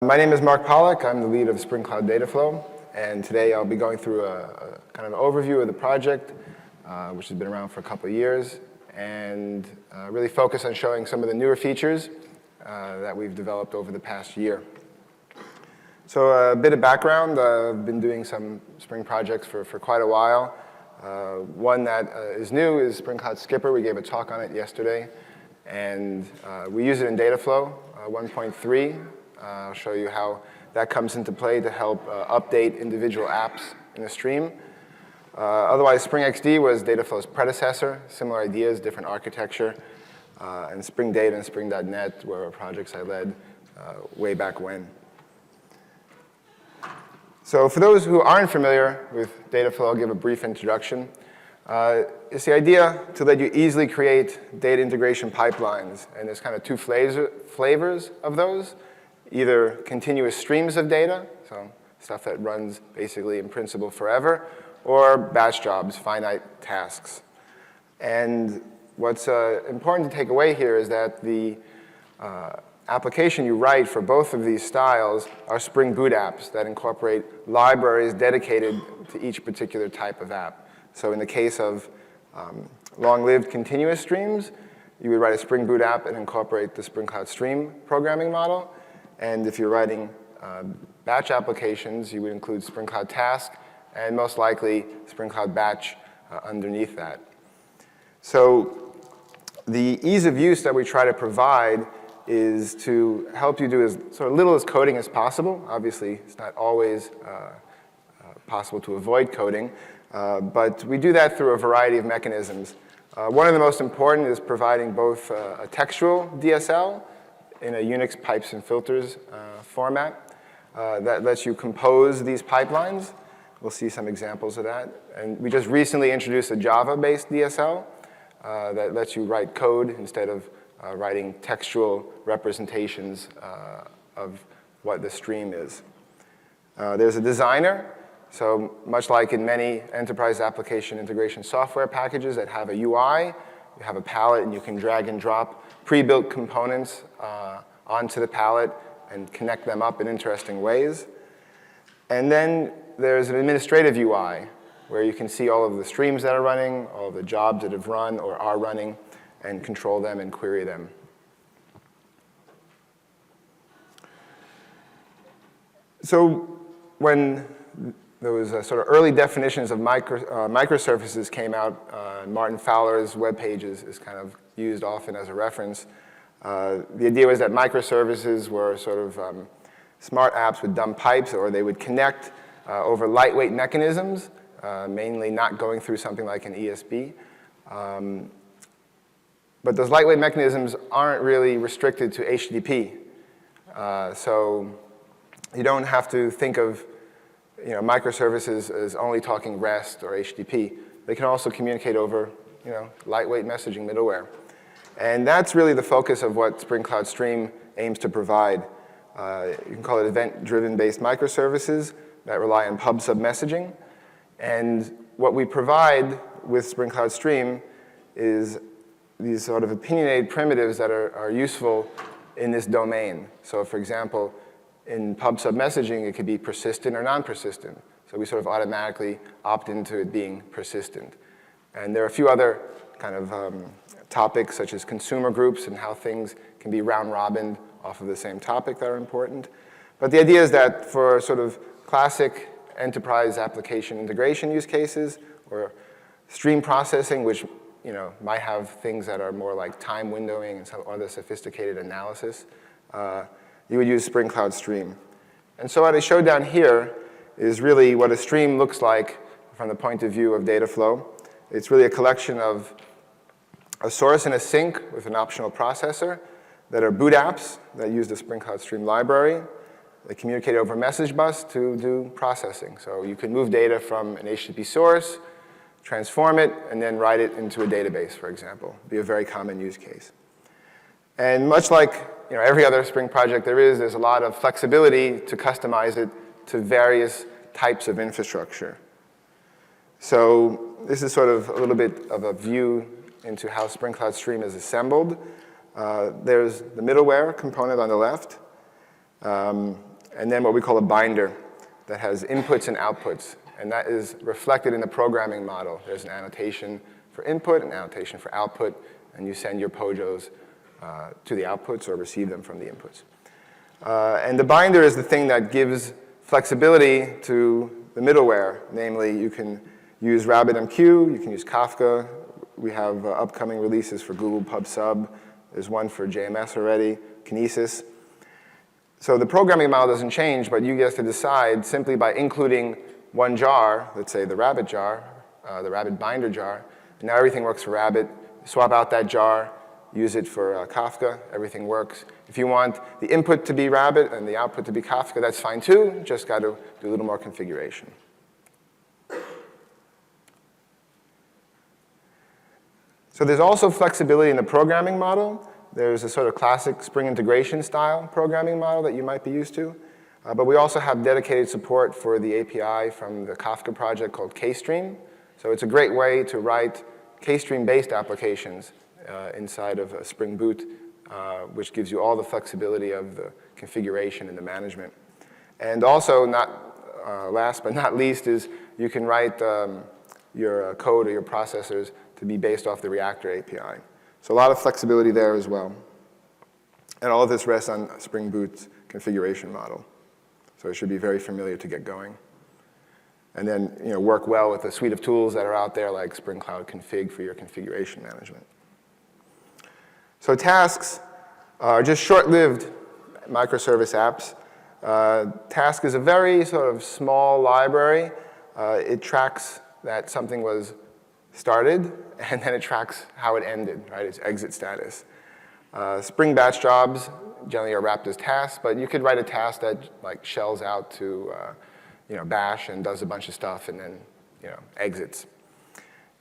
My name is Mark Pollack. I'm the lead of Spring Cloud Dataflow, and today I'll be going through a kind of overview of the project, which has been around for a couple of years, and really focus on showing some of the newer features that we've developed over the past year. So a bit of background, I've been doing some Spring projects for quite a while. One that is new is Spring Cloud Skipper. We gave a talk on it yesterday, and we use it in Dataflow 1.3. I'll show you how that comes into play to help update individual apps in a stream. Otherwise, Spring XD was Dataflow's predecessor, similar ideas, different architecture. And Spring Data and Spring.NET were projects I led way back when. So for those who aren't familiar with Dataflow, I'll give a brief introduction. It's the idea to let you easily create data integration pipelines. And there's kind of two flavors of those. Either continuous streams of data, so stuff that runs basically in principle forever, or batch jobs, finite tasks. And what's important to take away here is that the application you write for both of these styles are Spring Boot apps that incorporate libraries dedicated to each particular type of app. So in the case of long-lived continuous streams, you would write a Spring Boot app and incorporate the Spring Cloud Stream programming model. And if you're writing batch applications, you would include Spring Cloud Task and most likely Spring Cloud Batch underneath that. So the ease of use that we try to provide is to help you do as sort of little as coding as possible. Obviously, it's not always possible to avoid coding, but we do that through a variety of mechanisms. One of the most important is providing both a textual DSL in a Unix pipes and filters format that lets you compose these pipelines. We'll see some examples of that. And we just recently introduced a Java-based DSL that lets you write code instead of writing textual representations of what the stream is. There's a designer. So much like in many enterprise application integration software packages that have a UI, you have a palette and you can drag and drop pre-built components onto the palette and connect them up in interesting ways. And then there's an administrative UI where you can see all of the streams that are running, all of the jobs that have run or are running, and control them and query them. So when those sort of early definitions of microservices came out, Martin Fowler's web pages is kind of used often as a reference. The idea was that microservices were sort of smart apps with dumb pipes, or they would connect over lightweight mechanisms, mainly not going through something like an ESB. But those lightweight mechanisms aren't really restricted to HTTP. So you don't have to think of microservices as only talking REST or HTTP. They can also communicate over lightweight messaging middleware. And that's really the focus of what Spring Cloud Stream aims to provide. You can call it event-driven based microservices that rely on pub/sub messaging. And what we provide with Spring Cloud Stream is these sort of opinionated primitives that are useful in this domain. So for example, in pub/sub messaging, it could be persistent or non-persistent. So we sort of automatically opt into it being persistent. And there are a few other kind of topics, such as consumer groups and how things can be round-robined off of the same topic that are important. But the idea is that for sort of classic enterprise application integration use cases, or stream processing, which might have things that are more like time windowing and some other sophisticated analysis, you would use Spring Cloud Stream. And so what I showed down here is really what a stream looks like from the point of view of Dataflow. It's really a collection of a source and a sink with an optional processor that are boot apps that use the Spring Cloud Stream library. They communicate over a message bus to do processing. So you can move data from an HTTP source, transform it, and then write it into a database, for example. It'd be a very common use case. And much like every other Spring project there's a lot of flexibility to customize it to various types of infrastructure. So this is sort of a little bit of a view into how Spring Cloud Stream is assembled. There's the middleware component on the left. and then what we call a binder that has inputs and outputs. And that is reflected in the programming model. There's an annotation for input, an annotation for output, and you send your POJOs to the outputs or receive them from the inputs. And the binder is the thing that gives flexibility to the middleware. Namely, you can use RabbitMQ, you can use Kafka. We have upcoming releases for Google PubSub. There's one for JMS already, Kinesis. So the programming model doesn't change, but you get to decide simply by including one jar, let's say the Rabbit jar, the Rabbit binder jar, and now everything works for Rabbit. Swap out that jar, use it for Kafka, everything works. If you want the input to be Rabbit and the output to be Kafka, that's fine too, just got to do a little more configuration. So there's also flexibility in the programming model. There's a sort of classic Spring integration style programming model that you might be used to. But we also have dedicated support for the API from the Kafka project called KStream. So it's a great way to write KStream-based applications inside of Spring Boot, which gives you all the flexibility of the configuration and the management. And also, last but not least, is you can write your code or your processors to be based off the Reactor API. So a lot of flexibility there as well. And all of this rests on Spring Boot's configuration model. So it should be very familiar to get going. And then work well with the suite of tools that are out there like Spring Cloud Config for your configuration management. So tasks are just short-lived microservice apps. Task is a very sort of small library. It tracks that something was started, and then it tracks how it ended, right? Its exit status. Spring batch jobs generally are wrapped as tasks, but you could write a task that like shells out to bash and does a bunch of stuff and then exits.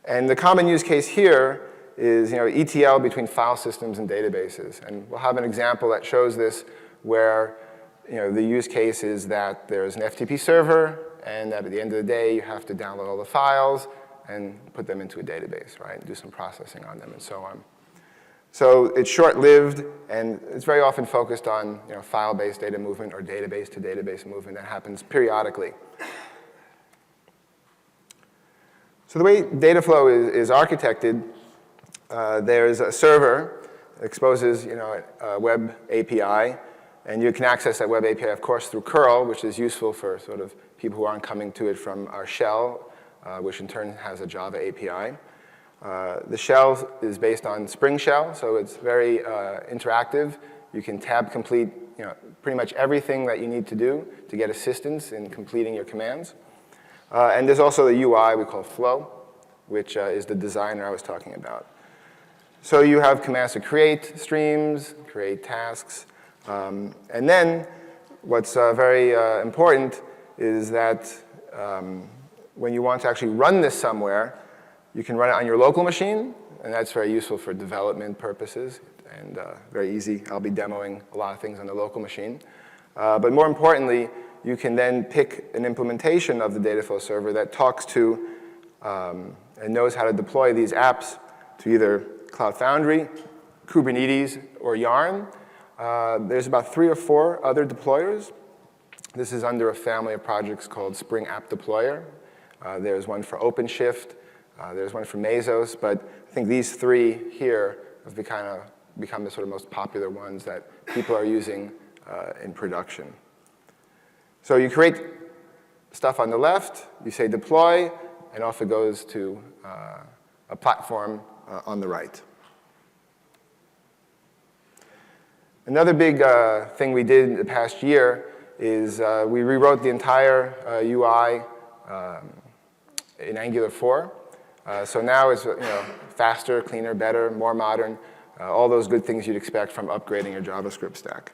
And the common use case here is ETL between file systems and databases. And we'll have an example that shows this where the use case is that there's an FTP server and that at the end of the day you have to download all the files and put them into a database, right? And do some processing on them and so on. So it's short-lived, and it's very often focused on file-based data movement or database-to-database movement that happens periodically. So the way data flow is architected, there's a server that exposes a web API, and you can access that web API, of course, through curl, which is useful for sort of people who aren't coming to it from our shell, which in turn has a Java API. The shell is based on Spring Shell, so it's very interactive. You can tab complete pretty much everything that you need to do to get assistance in completing your commands. And there's also the UI we call Flow, which is the designer I was talking about. So you have commands to create streams, create tasks, and then what's very important is that when you want to actually run this somewhere, you can run it on your local machine, and that's very useful for development purposes and very easy. I'll be demoing a lot of things on the local machine. But more importantly, you can then pick an implementation of the Dataflow server that talks to and knows how to deploy these apps to either Cloud Foundry, Kubernetes, or Yarn. There's about 3 or 4 other deployers. This is under a family of projects called Spring App Deployer. There's one for OpenShift. There's one for Mesos, but I think these 3 here have become the sort of most popular ones that people are using in production. So you create stuff on the left, you say deploy, and off it goes to a platform on the right. Another big thing we did the past year is we rewrote the entire UI in Angular 4. So now it's faster, cleaner, better, more modern, all those good things you'd expect from upgrading your JavaScript stack.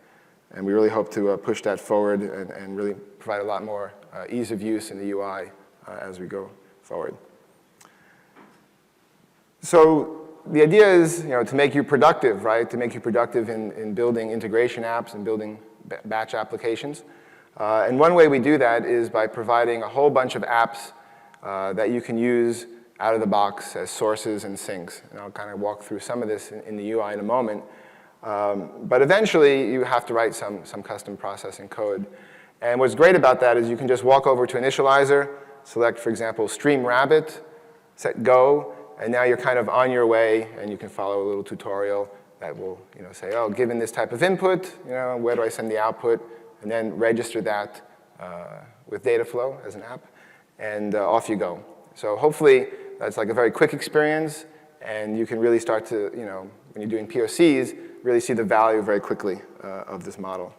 And we really hope to push that forward and really provide a lot more ease of use in the UI as we go forward. So the idea is to make you productive, right? To make you productive in building integration apps and building batch applications. And one way we do that is by providing a whole bunch of apps that you can use out of the box as sources and sinks. And I'll kind of walk through some of this in the UI in a moment. But eventually, you have to write some custom processing code. And what's great about that is you can just walk over to initializer, select, for example, stream rabbit, set go, and now you're kind of on your way, and you can follow a little tutorial that will say, oh, given this type of input, where do I send the output? And then register that with Dataflow as an app, and off you go. So hopefully, that's like a very quick experience, and you can really start to, when you're doing POCs, really see the value very quickly of this model.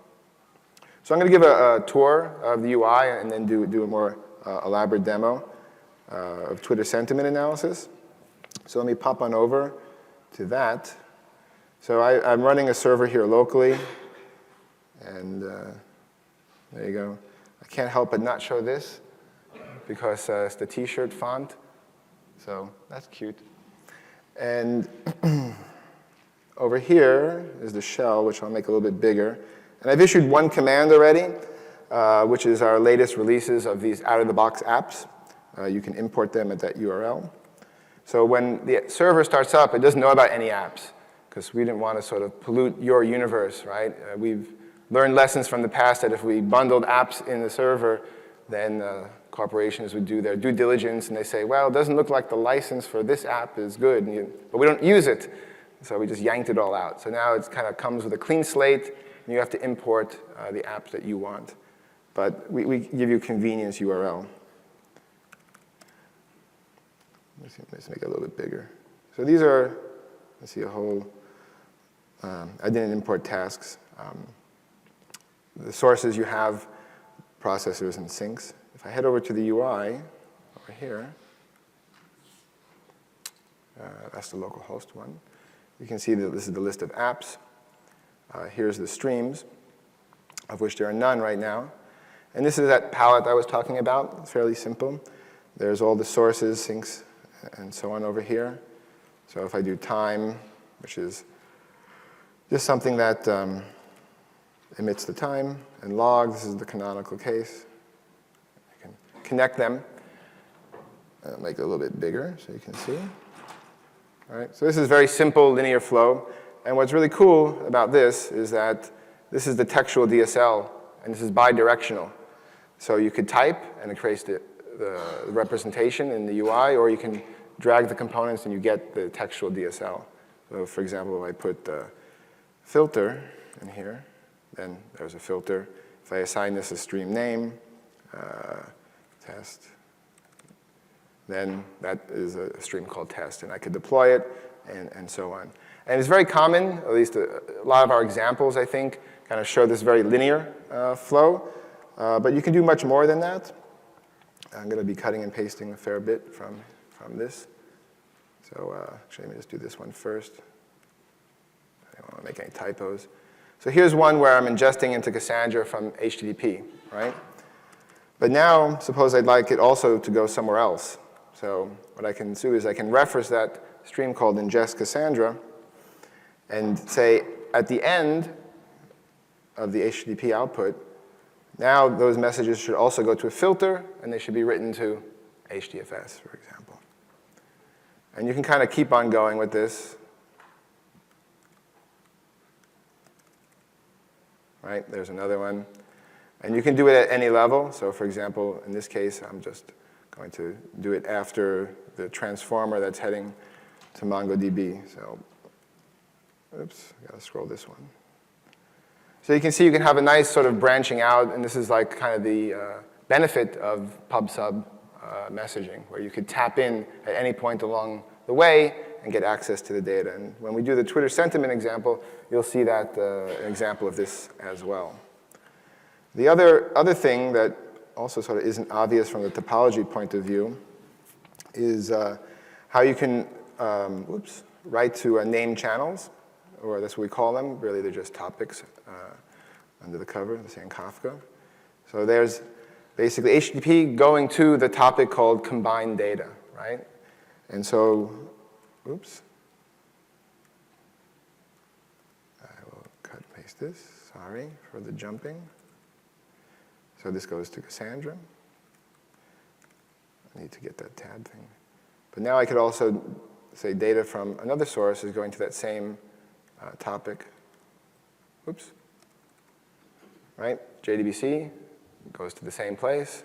So I'm going to give a tour of the UI and then do a more elaborate demo of Twitter sentiment analysis. So let me pop on over to that. So I'm running a server here locally, and there you go. I can't help but not show this because it's the T-shirt font. So that's cute. And over here is the shell, which I'll make a little bit bigger. And I've issued one command already, which is our latest releases of these out-of-the-box apps. You can import them at that URL. So when the server starts up, it doesn't know about any apps, because we didn't want to sort of pollute your universe, right? We've learned lessons from the past that if we bundled apps in the server, then corporations would do their due diligence, and they say, well, it doesn't look like the license for this app is good, but we don't use it. So we just yanked it all out. So now it kind of comes with a clean slate, and you have to import the apps that you want. But we give you convenience URL. Let's make it a little bit bigger. So these are, let's see, a whole, I didn't import tasks. The sources you have, processors and sinks. If I head over to the UI, over here, that's the local host one. You can see that this is the list of apps. Here's the streams, of which there are none right now. And this is that palette I was talking about. It's fairly simple. There's all the sources, sinks, and so on over here. So if I do time, which is just something that emits the time, and log, this is the canonical case. I can connect them. Make it a little bit bigger so you can see. All right, so this is very simple linear flow. And what's really cool about this is that this is the textual DSL, and this is bidirectional. So you could type, and it creates the representation in the UI, or you can drag the components, and you get the textual DSL. So for example, if I put the filter in here, then there's a filter. If I assign this a stream name, test, then that is a stream called test, and I could deploy it, and so on. And it's very common, at least a lot of our examples, I think, kind of show this very linear flow. But you can do much more than that. I'm going to be cutting and pasting a fair bit from this. So actually, let me just do this one first. I don't want to make any typos. So here's one where I'm ingesting into Cassandra from HTTP, right? But now, suppose I'd like it also to go somewhere else. So what I can do is I can reference that stream called ingest Cassandra and say, at the end of the HTTP output, now those messages should also go to a filter, and they should be written to HDFS, for example. And you can kind of keep on going with this. Right, there's another one. And you can do it at any level. So for example, in this case, I'm just going to do it after the transformer that's heading to MongoDB. So, oops, I gotta scroll this one. So you can see you can have a nice sort of branching out, and this is like kind of the benefit of pub/sub messaging, where you could tap in at any point along the way and get access to the data. And when we do the Twitter sentiment example, you'll see that an example of this as well. The other thing that also sort of isn't obvious from the topology point of view is how you can write to name channels, or that's what we call them. Really, they're just topics under the cover, the same Kafka. So there's basically HTTP going to the topic called combined data, right? And so, oops. I will cut and paste this. Sorry for the jumping. So this goes to Cassandra. I need to get that tab thing. But now I could also say data from another source is going to that same topic. Oops. Right? JDBC, goes to the same place.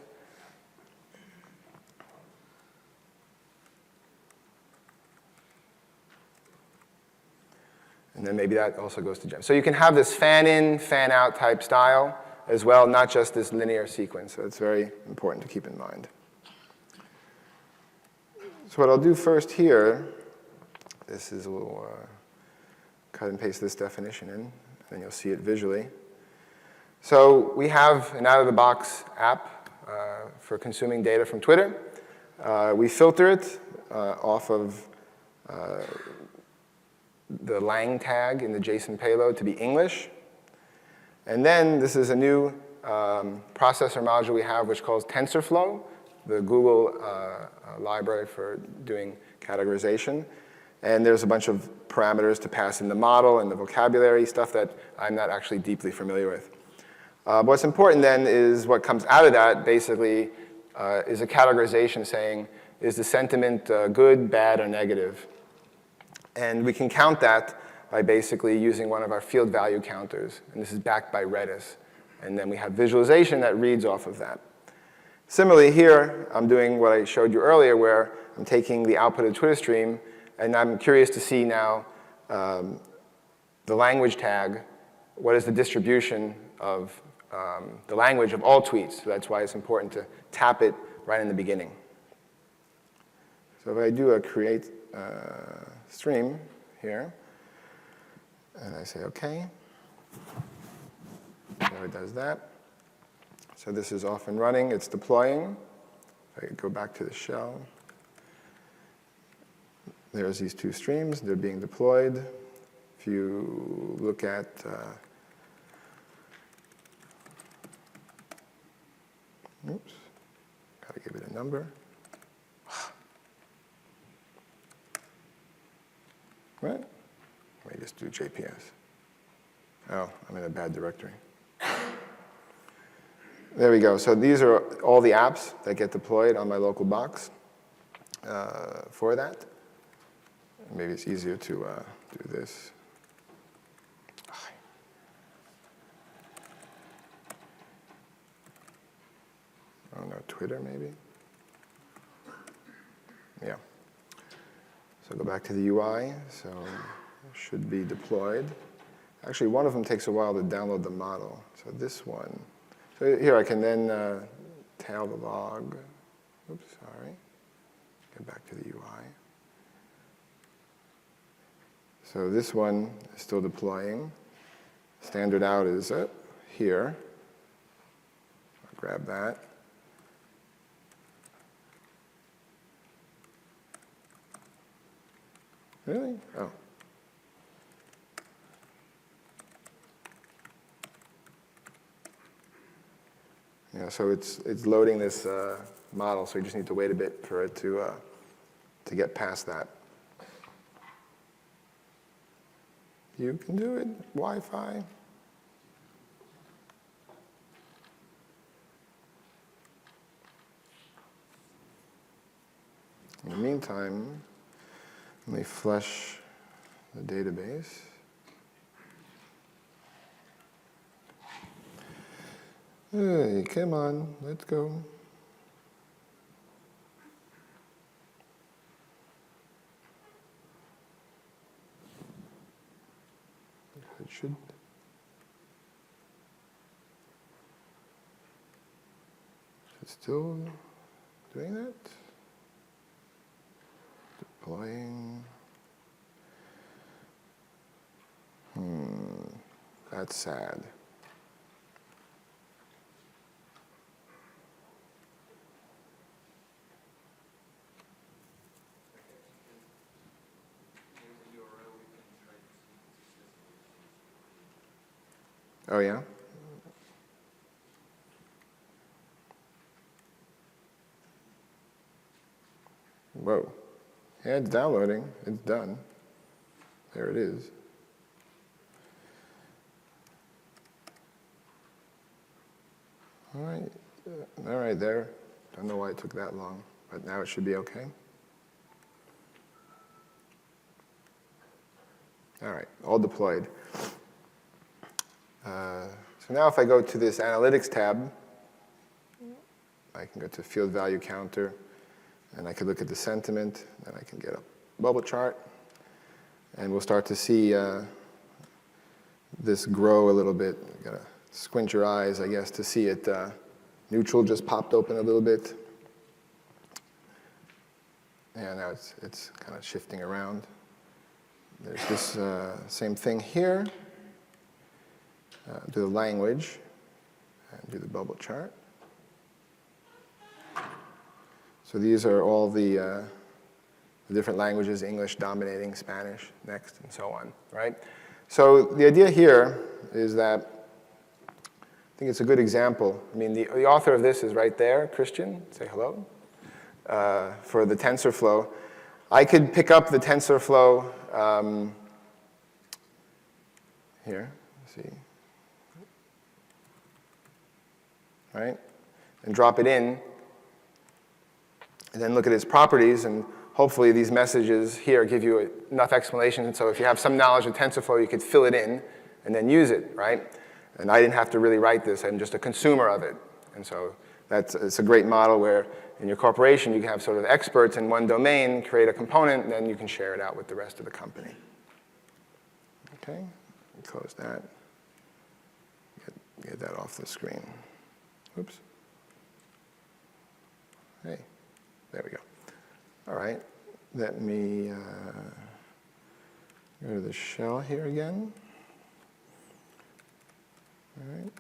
And then maybe that also goes to gem. So you can have this fan-in, fan-out type style as well, not just this linear sequence. So it's very important to keep in mind. So what I'll do first here, this is a little cut and paste this definition in, and then you'll see it visually. So we have an out-of-the-box app for consuming data from Twitter. We filter it off of the lang tag in the JSON payload to be English. And then this is a new processor module we have which calls TensorFlow, the Google library for doing categorization. And there's a bunch of parameters to pass in the model and the vocabulary, stuff that I'm not actually deeply familiar with. What's important then is what comes out of that basically is a categorization saying, is the sentiment good, bad, or negative? And we can count that by basically using one of our field value counters. And this is backed by Redis. And then we have visualization that reads off of that. Similarly here, I'm doing what I showed you earlier, where I'm taking the output of the Twitter stream, and I'm curious to see now the language tag, what is the distribution of the language of all tweets. So that's why it's important to tap it right in the beginning. So if I do a create stream here, and I say OK, there it does that. So this is off and running. It's deploying. If I go back to the shell, there's these two streams. They're being deployed. If you look at oops, got to give it a number. What? Let me just do JPS. Oh, I'm in a bad directory. There we go. So these are all the apps that get deployed on my local box for that. Maybe it's easier to do this. Oh no, Twitter maybe? Yeah. So go back to the UI. So it should be deployed. Actually, one of them takes a while to download the model. So this one. So here I can then tail the log. Oops, sorry. Get back to the UI. So this one is still deploying. Standard out is here. I'll grab that. Really? Oh. Yeah, so it's loading this model, so you just need to wait a bit for it to get past that. You can do it, Wi-Fi. In the meantime, let me flush the database. Hey, come on, let's go. It should. Is it still doing that? Deploying. That's sad. Oh, yeah? Whoa. Yeah, it's downloading. It's done. There it is. All right, there. Don't know why it took that long, but now it should be okay. All right, all deployed. So now if I go to this Analytics tab, I can go to field value counter, and I can look at the sentiment, and I can get a bubble chart. And we'll start to see this grow a little bit. You've got to squint your eyes, I guess, to see it. Neutral just popped open a little bit. And now it's kind of shifting around. There's this same thing here. Do the language, and do the bubble chart. So these are all the different languages, English dominating, Spanish next, and so on, right? So the idea here is that I think it's a good example. I mean, the author of this is right there, Christian, say hello, for the TensorFlow. I could pick up the TensorFlow here, let's see, right, and drop it in, and then look at its properties, and hopefully these messages here give you enough explanations. And so if you have some knowledge of TensorFlow, you could fill it in and then use it, right? And I didn't have to really write this. I'm just a consumer of it. And so it's a great model where in your corporation, you can have sort of experts in one domain, create a component, and then you can share it out with the rest of the company. Okay, close that. Get that off the screen. Oops. Hey, there we go. All right, let me go to the shell here again. All right,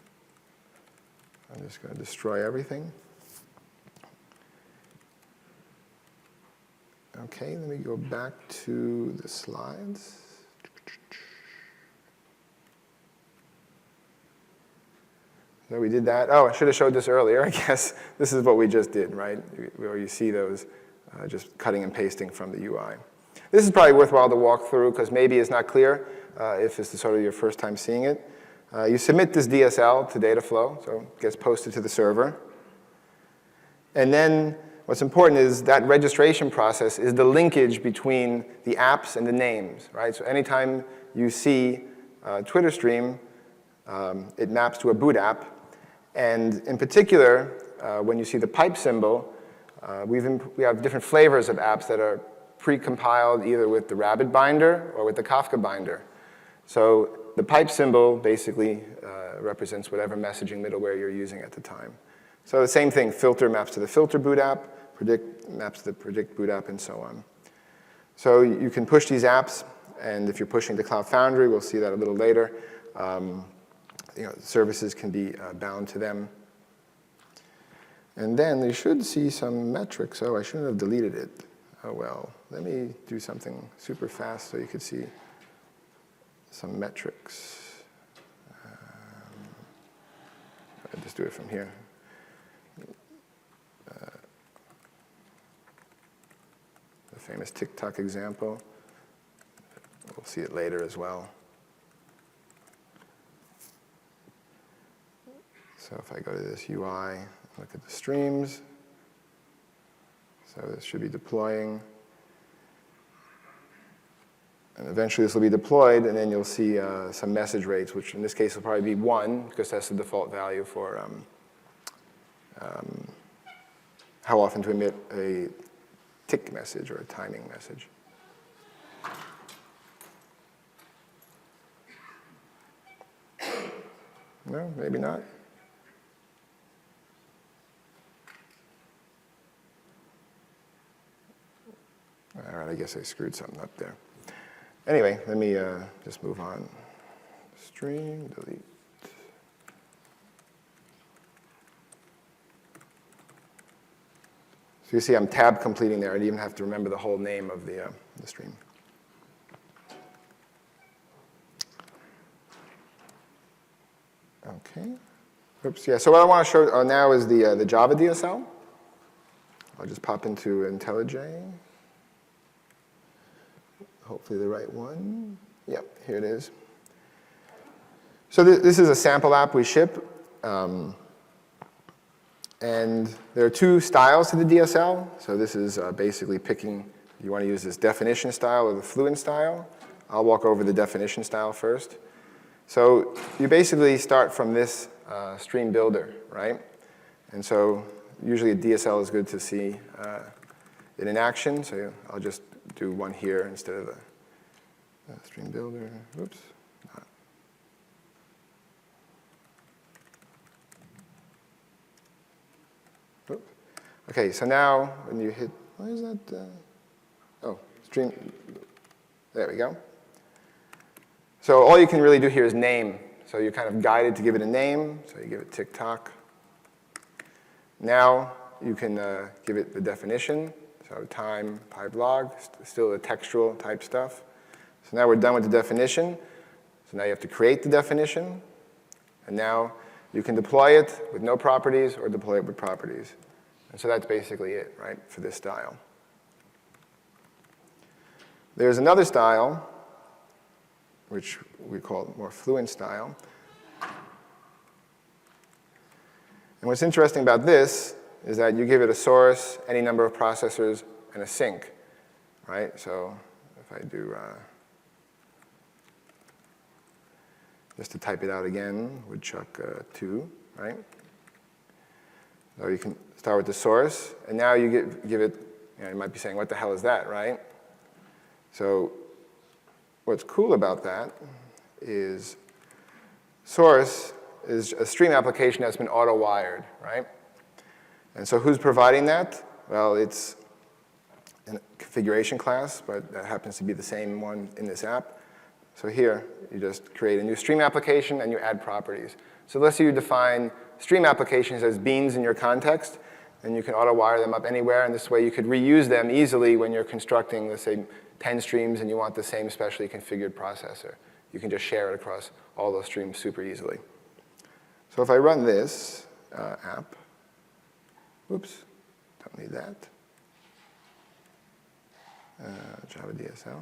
I'm just going to destroy everything. Okay, let me go back to the slides. So we did that. Oh, I should have showed this earlier, I guess. This is what we just did, right? Where you see those just cutting and pasting from the UI. This is probably worthwhile to walk through because maybe it's not clear if this is sort of your first time seeing it. You submit this DSL to Dataflow, so it gets posted to the server. And then what's important is that registration process is the linkage between the apps and the names, right? So anytime you see a Twitter stream, it maps to a boot app. And in particular, when you see the pipe symbol, we have different flavors of apps that are pre-compiled either with the Rabbit binder or with the Kafka binder. So the pipe symbol basically represents whatever messaging middleware you're using at the time. So the same thing, filter maps to the filter boot app, predict maps to the predict boot app, and so on. So you can push these apps, and if you're pushing to Cloud Foundry, we'll see that a little later, services can be bound to them. And then you should see some metrics. Oh, I shouldn't have deleted it. Oh, well, let me do something super fast so you could see some metrics. I'll just do it from here. The famous TikTok example. We'll see it later as well. So if I go to this UI, look at the streams. So this should be deploying. And eventually this will be deployed, and then you'll see some message rates, which in this case will probably be 1, because that's the default value for how often to emit a tick message or a timing message. No, maybe not. All right, I guess I screwed something up there. Anyway, let me just move on. Stream, delete. So you see I'm tab completing there. I didn't even have to remember the whole name of the stream. Okay. Oops, yeah, so what I want to show now is the Java DSL. I'll just pop into IntelliJ. Hopefully the right one. Yep, here it is. So this is a sample app we ship. And there are 2 styles to the DSL. So this is basically picking, you want to use this definition style or the fluent style. I'll walk over the definition style first. So you basically start from this stream builder, right? And so usually a DSL is good to see it in action, so I'll just do one here instead of a stream builder. Oops. Oops. Okay, so now when you hit, why is that? Oh, stream. There we go. So all you can really do here is name. So you're kind of guided to give it a name. So you give it TikTok. Now you can give it the definition. So time, pipe log, still the textual type stuff. So now we're done with the definition. So now you have to create the definition. And now you can deploy it with no properties or deploy it with properties. And so that's basically it, right, for this style. There's another style, which we call more fluent style. And what's interesting about this is that you give it a source, any number of processors, and a sink, right? So if I do, just to type it out again, woodchuck 2, right? So you can start with the source, and now you give it, you might be saying, what the hell is that, right? So what's cool about that is source is a stream application that's been auto-wired, right? And so who's providing that? Well, it's a configuration class, but that happens to be the same one in this app. So here, you just create a new stream application and you add properties. So let's say you define stream applications as beans in your context, and you can auto-wire them up anywhere, and this way you could reuse them easily when you're constructing, let's say, 10 streams and you want the same specially configured processor. You can just share it across all those streams super easily. So if I run this app, oops, don't need that. Java DSL.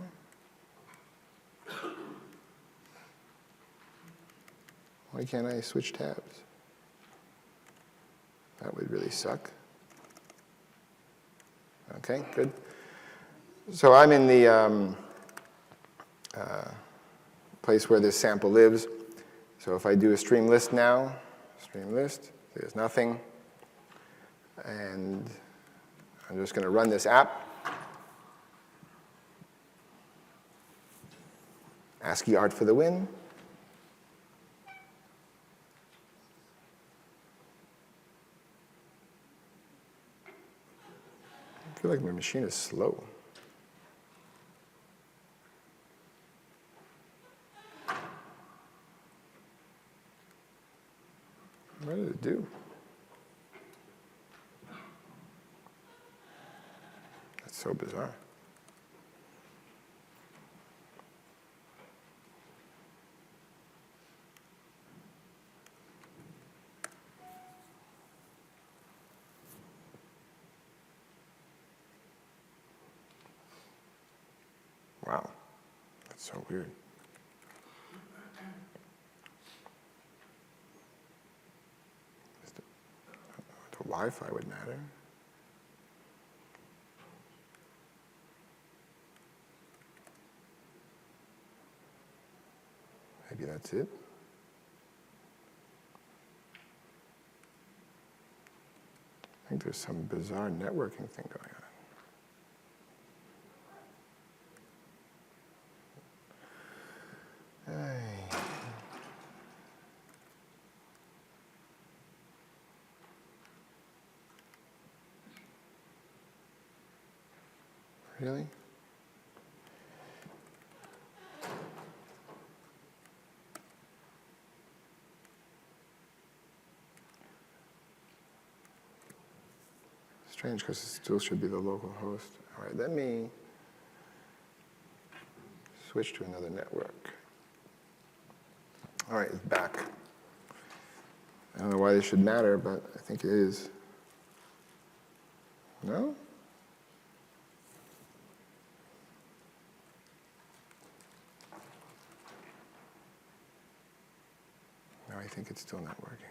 Why can't I switch tabs? That would really suck. Okay, good. So I'm in the place where this sample lives. So if I do a stream list now, stream list, there's nothing. And I'm just going to run this app. ASCII art for the win. I feel like my machine is slow. What did it do? That's so bizarre. Wow, that's so weird. The Wi-Fi would matter. Maybe that's it. I think there's some bizarre networking thing going on. Really? Strange, because it still should be the local host. All right, let me switch to another network. All right, it's back. I don't know why this should matter, but I think it is. No? No, I think it's still not working.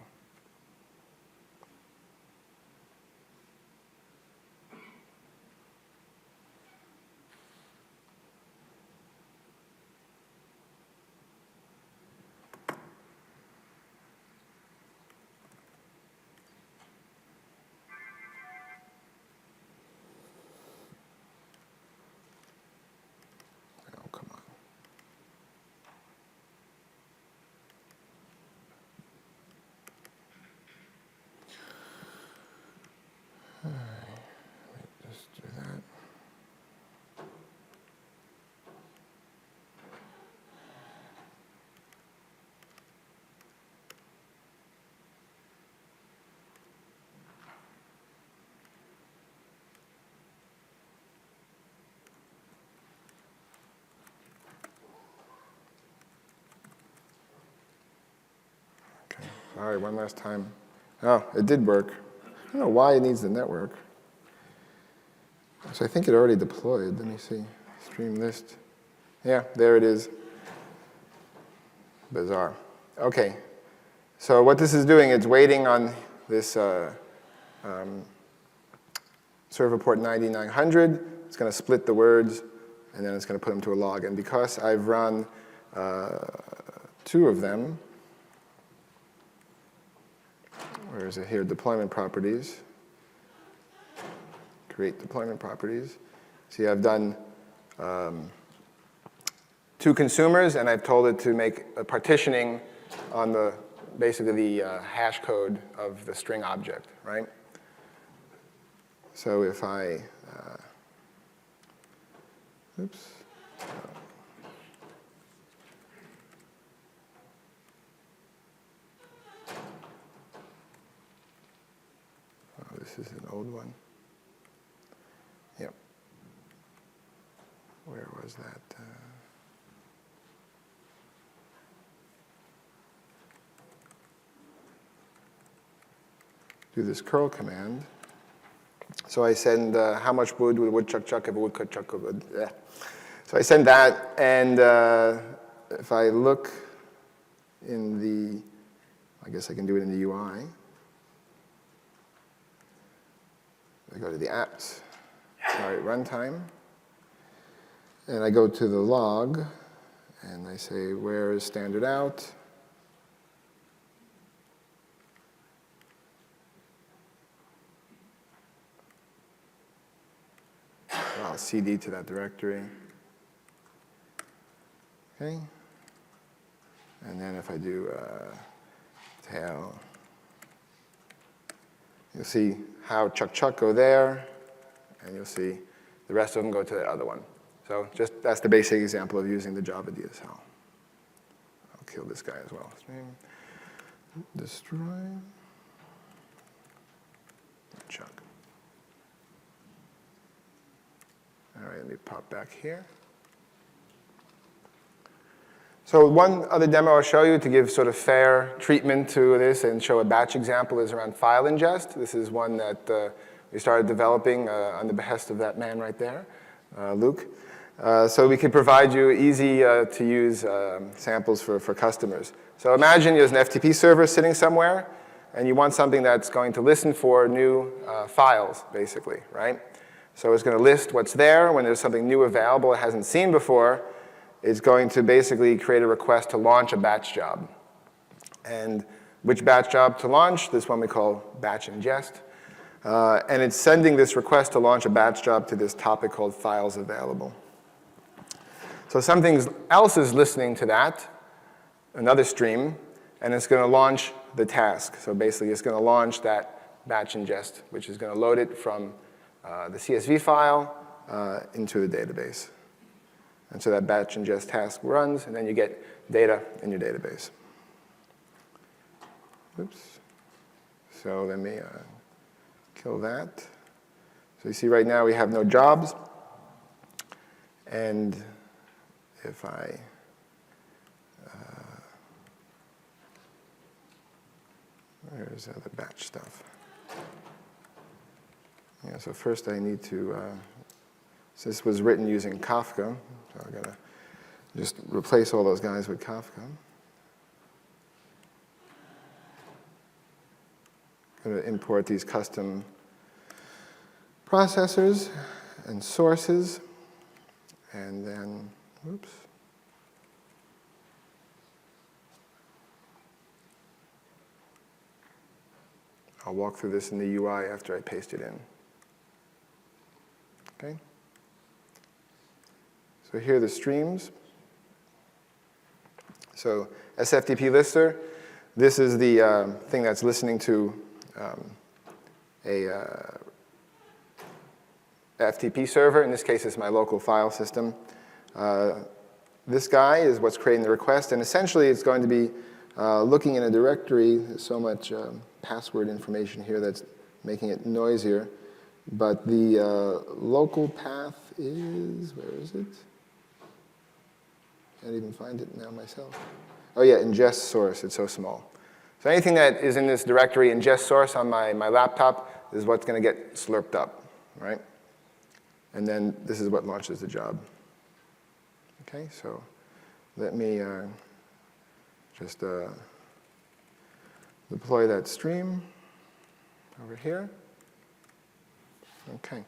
All right, one last time. Oh, it did work. I don't know why it needs the network. So I think it already deployed. Let me see. Stream list. Yeah, there it is. Bizarre. OK. So what this is doing, it's waiting on this server port 9900. It's going to split the words, and then it's going to put them to a log. And because I've run 2 of them, where is it here? Deployment properties. Create deployment properties. See, I've done 2 consumers, and I've told it to make a partitioning on the basically the hash code of the string object, right? So if I, oops. Oh, this is an old one. Yep. Where was that? Do this curl command. So I send how much wood would a woodchuck chuck if a woodchuck would. Yeah. So I send that, and if I look in the, I guess I can do it in the UI. I go to the apps, sorry, runtime, and I go to the log, and I say, where is standard out? I'll cd to that directory. Okay. And then if I do tail, you'll see how chuck go there, and you'll see the rest of them go to the other one. So just that's the basic example of using the Java DSL. I'll kill this guy as well. Destroy chuck. All right, let me pop back here. So one other demo I'll show you to give sort of fair treatment to this and show a batch example is around file ingest. This is one that we started developing on the behest of that man right there, Luke. So we can provide you easy to use samples for customers. So imagine there's an FTP server sitting somewhere, and you want something that's going to listen for new files, basically, right? So it's going to list what's there. When there's something new available it hasn't seen before, it's going to basically create a request to launch a batch job. And which batch job to launch? This one we call batch ingest. And it's sending this request to launch a batch job to this topic called files available. So something else is listening to that, another stream, and it's going to launch the task. So basically it's going to launch that batch ingest, which is going to load it from the CSV file into the database. And so that batch ingest task runs, and then you get data in your database. Oops. So let me kill that. So you see right now we have no jobs. And if I where's the batch stuff? Yeah, so first I need to, so this was written using Kafka, so I'm going to just replace all those guys with Kafka. I'm going to import these custom processors and sources, and then, oops. I'll walk through this in the UI after I paste it in. Okay. So here are the streams. So SFTP lister, this is the thing that's listening to a FTP server. In this case, it's my local file system. This guy is what's creating the request, and essentially it's going to be looking in a directory. There's so much password information here that's making it noisier. But the local path is, where is it? Can't even find it now myself. Oh yeah, ingest source, it's so small. So anything that is in this directory ingest source on my laptop is what's going to get slurped up, right? And then this is what launches the job. Okay, so let me just deploy that stream over here. Okay.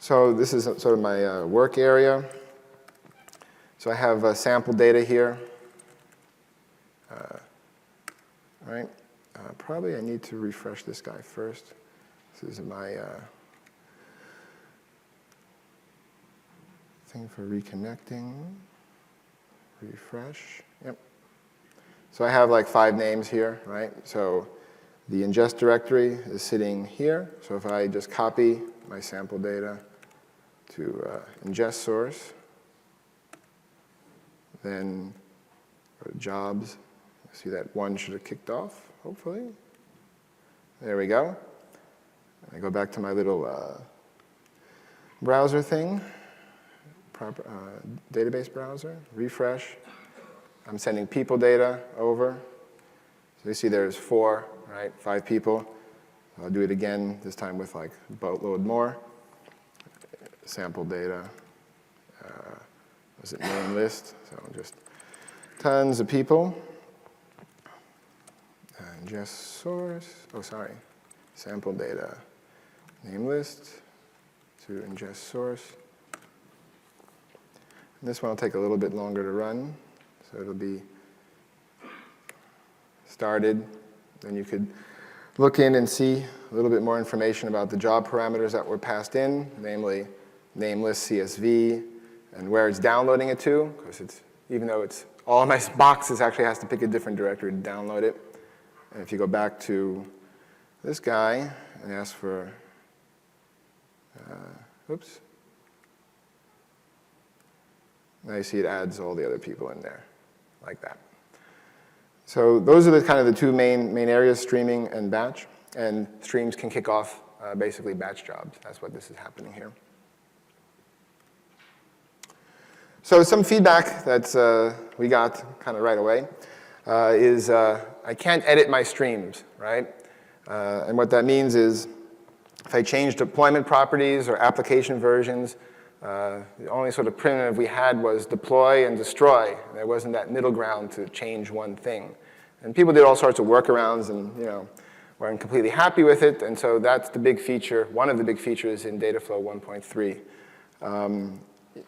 So this is sort of my work area. So I have sample data here. Right? Probably I need to refresh this guy first. This is my thing for reconnecting. Refresh. Yep. So I have like 5 names here, right? So the ingest directory is sitting here. So if I just copy my sample data to ingest source, then go to jobs. See that one should have kicked off, hopefully. There we go. I go back to my little browser thing, database browser, refresh. I'm sending people data over. So you see there's 4, right? 5 people. I'll do it again, this time with like a boatload more. Sample data. Was it name list? So just tons of people. Ingest source. Oh, sorry. Sample data. Name list to ingest source. And this one will take a little bit longer to run. So it'll be started. Then you could look in and see a little bit more information about the job parameters that were passed in, namely name list CSV, and where it's downloading it to, because it's, even though it's all in my boxes, actually has to pick a different directory to download it. And if you go back to this guy and ask for, oops. Now you see it adds all the other people in there, like that. So those are the kind of the 2 main areas, streaming and batch. And streams can kick off basically batch jobs. That's what this is happening here. So some feedback that we got kind of right away is I can't edit my streams, right? And what that means is if I change deployment properties or application versions, the only sort of primitive we had was deploy and destroy. There wasn't that middle ground to change one thing. And people did all sorts of workarounds and weren't completely happy with it. And so that's the big feature, one of the big features in Dataflow 1.3.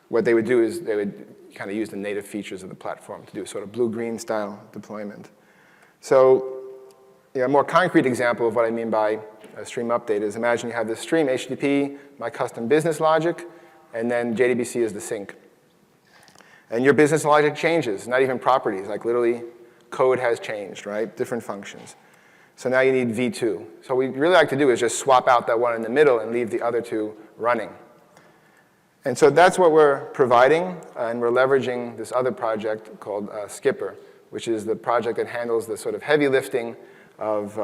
What they would do is they would kind of use the native features of the platform to do a sort of blue-green style deployment. So a more concrete example of what I mean by a stream update is imagine you have this stream, HTTP, my custom business logic, and then JDBC is the sink. And your business logic changes, not even properties, like literally code has changed, right? Different functions. So now you need V2. So what we really like to do is just swap out that one in the middle and leave the other 2 running. And so that's what we're providing, and we're leveraging this other project called Skipper, which is the project that handles the sort of heavy lifting of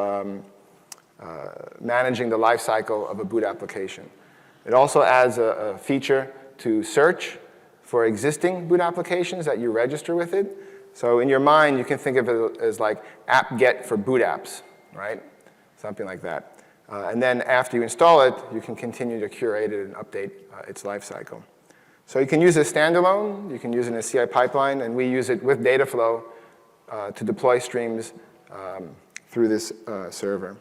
managing the lifecycle of a boot application. It also adds a feature to search for existing boot applications that you register with it. So in your mind, you can think of it as like apt-get for boot apps, right? Something like that. And then after you install it, you can continue to curate it and update its lifecycle. So you can use it standalone, you can use it in a CI pipeline, and we use it with Dataflow to deploy streams through this server.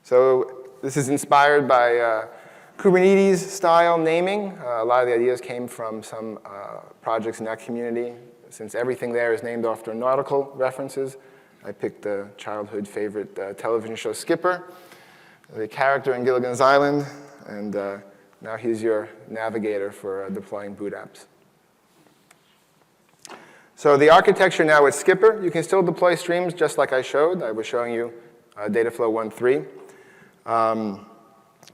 So this is inspired by Kubernetes style naming. A lot of the ideas came from some projects in that community. Since everything there is named after nautical references, I picked the childhood favorite television show Skipper, the character in Gilligan's Island, and now he's your navigator for deploying boot apps. So the architecture now with Skipper, you can still deploy streams just like I showed. I was showing you Dataflow 1.3.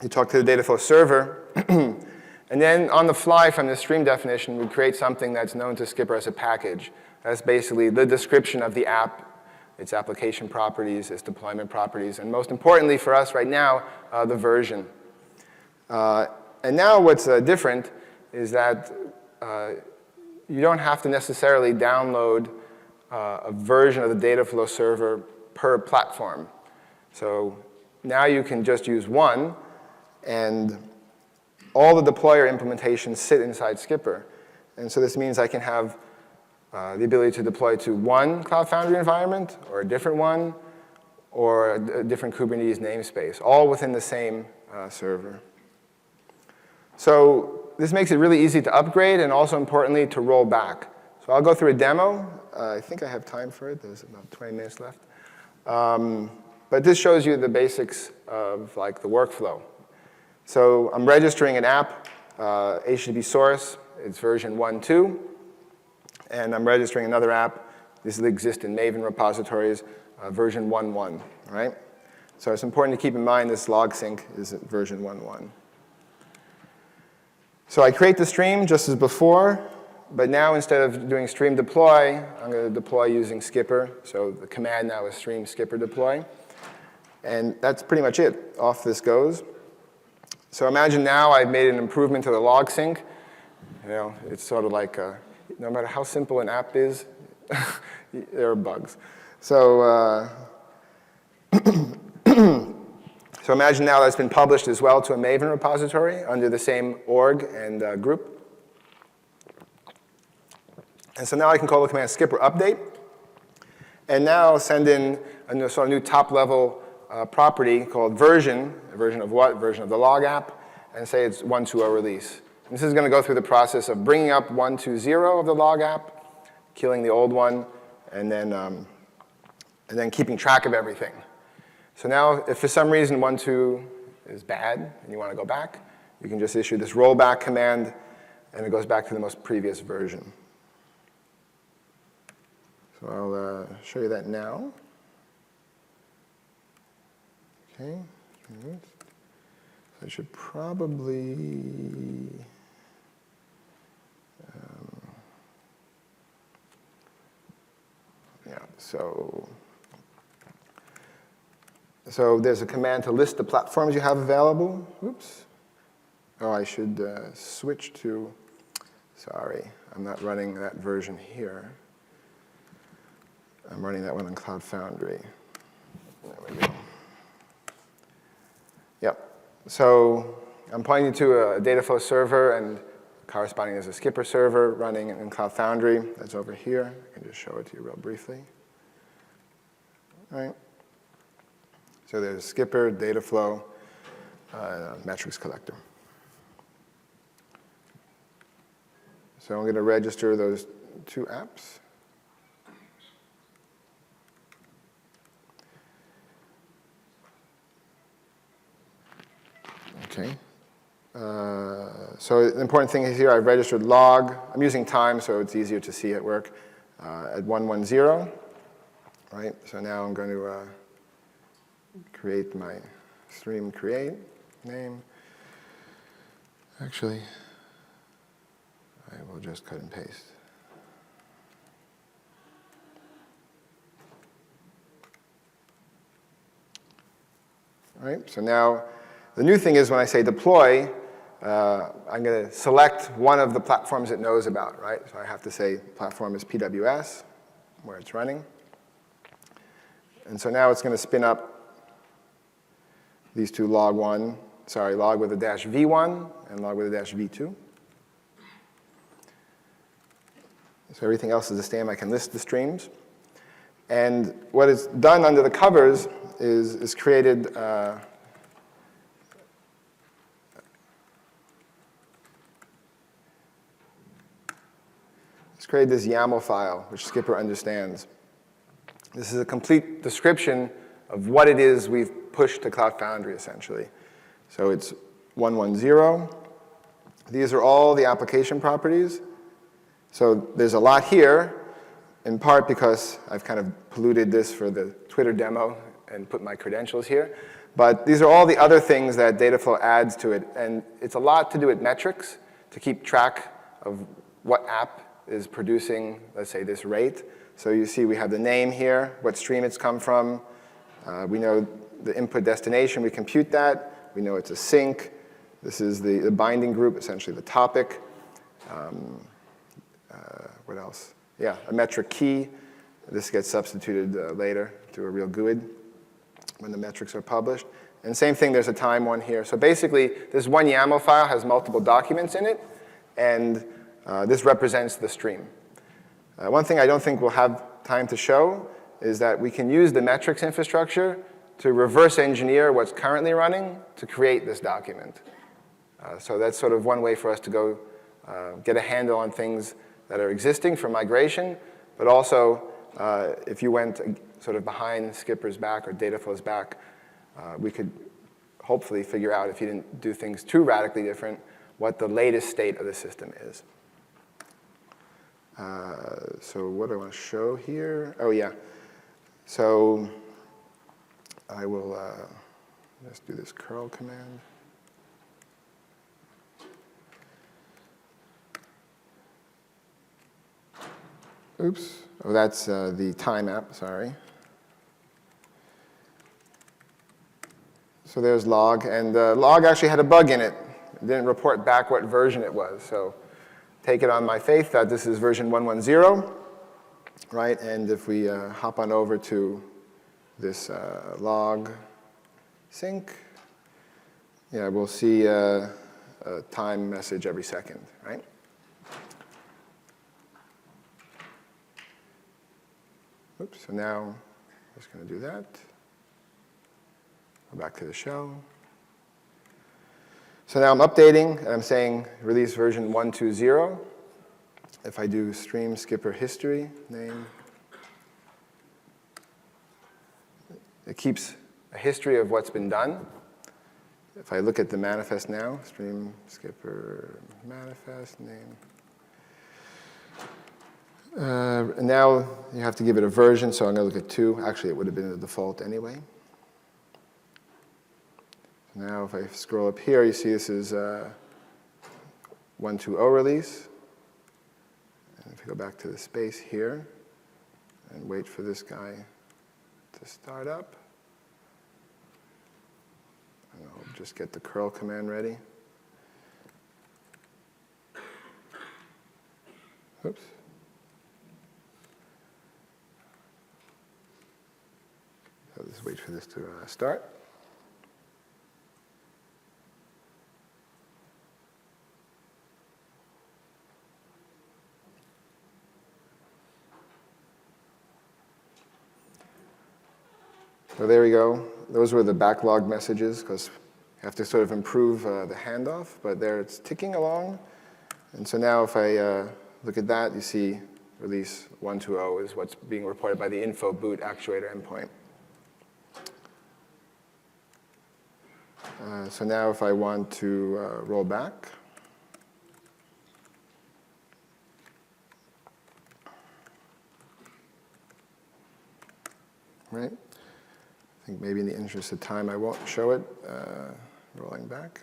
You talk to the Dataflow server, and then on the fly from the stream definition, we create something that's known to Skipper as a package. That's basically the description of the app, its application properties, its deployment properties, and most importantly for us right now, the version. And now what's different is that you don't have to necessarily download a version of the data flow server per platform. So now you can just use one, and all the deployer implementations sit inside Skipper. And so this means I can have the ability to deploy to one Cloud Foundry environment, or a different one, or a different Kubernetes namespace, all within the same server. So this makes it really easy to upgrade, and also importantly, to roll back. So I'll go through a demo. I think I have time for it. There's about 20 minutes left. But this shows you the basics of like the workflow. So I'm registering an app, HTTP source. It's version 1.2. And I'm registering another app. This will exist in Maven repositories, version 1.1, right? So it's important to keep in mind this log sync is at version 1.1. So I create the stream just as before, but now instead of doing stream deploy, I'm going to deploy using Skipper. So the command now is stream skipper deploy. And that's pretty much it. Off this goes. So imagine now I've made an improvement to the log sync. You know, it's sort of like no matter how simple an app is, there are bugs. So, so imagine now that's been published as well to a Maven repository under the same org and group. And so now I can call the command skipper update, and now send in a sort of new top-level property called version. A version of what? Version of the log app, and say it's 1.2.0 release. And this is going to go through the process of bringing up 1.2.0 of the log app, killing the old one, and then keeping track of everything. So now, if for some reason 1.2 is bad and you want to go back, you can just issue this rollback command, and it goes back to the most previous version. So I'll show you that now. Okay. So I should probably yeah. So there's a command to list the platforms you have available. Oops. Oh, I should switch to. Sorry, I'm not running that version here. I'm running that one on Cloud Foundry. There we go. Yep. So I'm pointing to a data flow server, and corresponding as a Skipper server running in Cloud Foundry. That's over here. I can just show it to you real briefly. All right. So there's Skipper, data flow, metrics collector. So I'm going to register those two apps. Okay. So the important thing is here, I've registered log. I'm using time, so it's easier to see at work at 1.1.0. Right. So now I'm going to create my stream create name. Actually, I will just cut and paste. All right. So now the new thing is when I say deploy, I'm going to select one of the platforms it knows about, right? So I have to say platform is PWS, where it's running. And so now it's going to spin up these two log with a dash V1 and log with a dash V2. So everything else is the same. I can list the streams. And what is done under the covers is created create this YAML file, which Skipper understands. This is a complete description of what it is we've pushed to Cloud Foundry, essentially. So it's 1.1.0. These are all the application properties. So there's a lot here, in part because I've kind of polluted this for the Twitter demo and put my credentials here. But these are all the other things that Dataflow adds to it. And it's a lot to do with metrics, to keep track of what app is producing, let's say, this rate. So you see we have the name here, what stream it's come from. We know the input destination, we compute that. We know it's a sync. This is the binding group, essentially the topic. What else? Yeah, a metric key. This gets substituted later to a real GUID when the metrics are published. And same thing, there's a time one here. So basically, this one YAML file has multiple documents in it, and this represents the stream. One thing I don't think we'll have time to show is that we can use the metrics infrastructure to reverse engineer what's currently running to create this document. So that's sort of one way for us to go get a handle on things that are existing for migration, but also if you went sort of behind Skipper's back or Dataflow's back, we could hopefully figure out, if you didn't do things too radically different, what the latest state of the system is. So what do I want to show here? Oh, yeah. So I will let's do this curl command. Oops. Oh, that's the time app, sorry. So there's log, and log actually had a bug in it. It didn't report back what version it was. So take it on my faith that this is version 110, right? And if we hop on over to this log sync, yeah, we'll see a time message every second, right? Oops, so now I'm just going to do that. Go back to the shell. So now I'm updating, and I'm saying release version 120. If I do stream skipper history name, it keeps a history of what's been done. If I look at the manifest now, stream skipper manifest name. Now you have to give it a version, so I'm going to look at 2. Actually, it would have been the default anyway. Now if I scroll up here, you see this is 120 release. And if we go back to the space here and wait for this guy to start up, and I'll just get the curl command ready. Oops. So let's wait for this to start. So there we go. Those were the backlog messages, because you have to sort of improve the handoff, but there it's ticking along. And so now if I look at that, you see release 120 is what's being reported by the info boot actuator endpoint. So now if I want to roll back, right? I think maybe in the interest of time I won't show it, rolling back.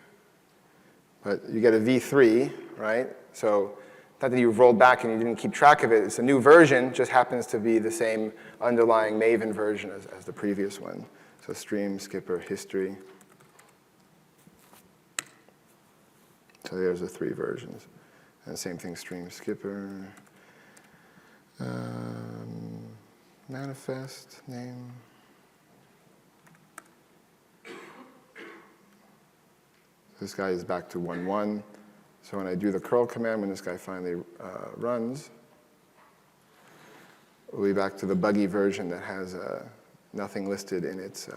But you get a V3, right? So not that you've rolled back and you didn't keep track of it. It's a new version, just happens to be the same underlying Maven version as the previous one. So stream, skipper, history. So there's the 3 versions. And same thing, stream, skipper, manifest, name. This guy is back to 1.1. So when I do the curl command, when this guy finally runs, we'll be back to the buggy version that has nothing listed in its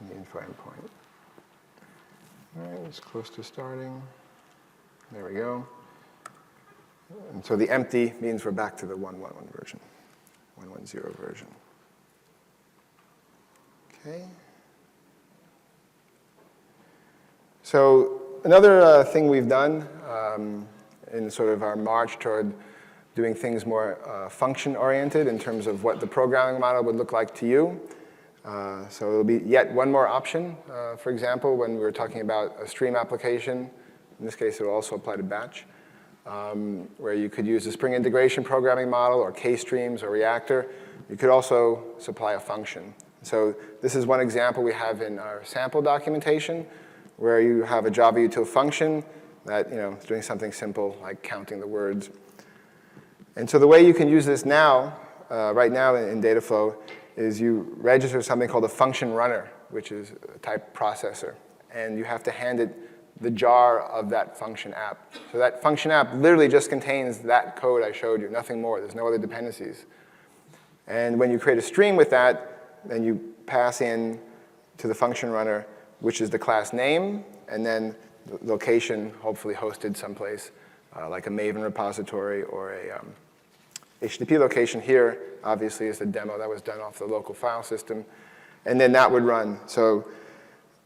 the info endpoint. All right, it's close to starting. There we go. And so the empty means we're back to the 1.1 version, 1.10 version. Okay. So another thing we've done in sort of our march toward doing things more function-oriented in terms of what the programming model would look like to you So it'll be yet one more option. For example, when we're talking about a stream application, in this case, it will also apply to batch, where you could use a Spring integration programming model or K-streams or Reactor. You could also supply a function. So this is one example we have in our sample documentation, where you have a Java util function that is doing something simple like counting the words. And so the way you can use this now, right now in Dataflow, is you register something called a function runner, which is a type processor. And you have to hand it the jar of that function app. So that function app literally just contains that code I showed you, nothing more. There's no other dependencies. And when you create a stream with that, then you pass in to the function runner, which is the class name, and then the location, hopefully hosted someplace, like a Maven repository or a HTTP location. Here, obviously, is the demo that was done off the local file system. And then that would run. So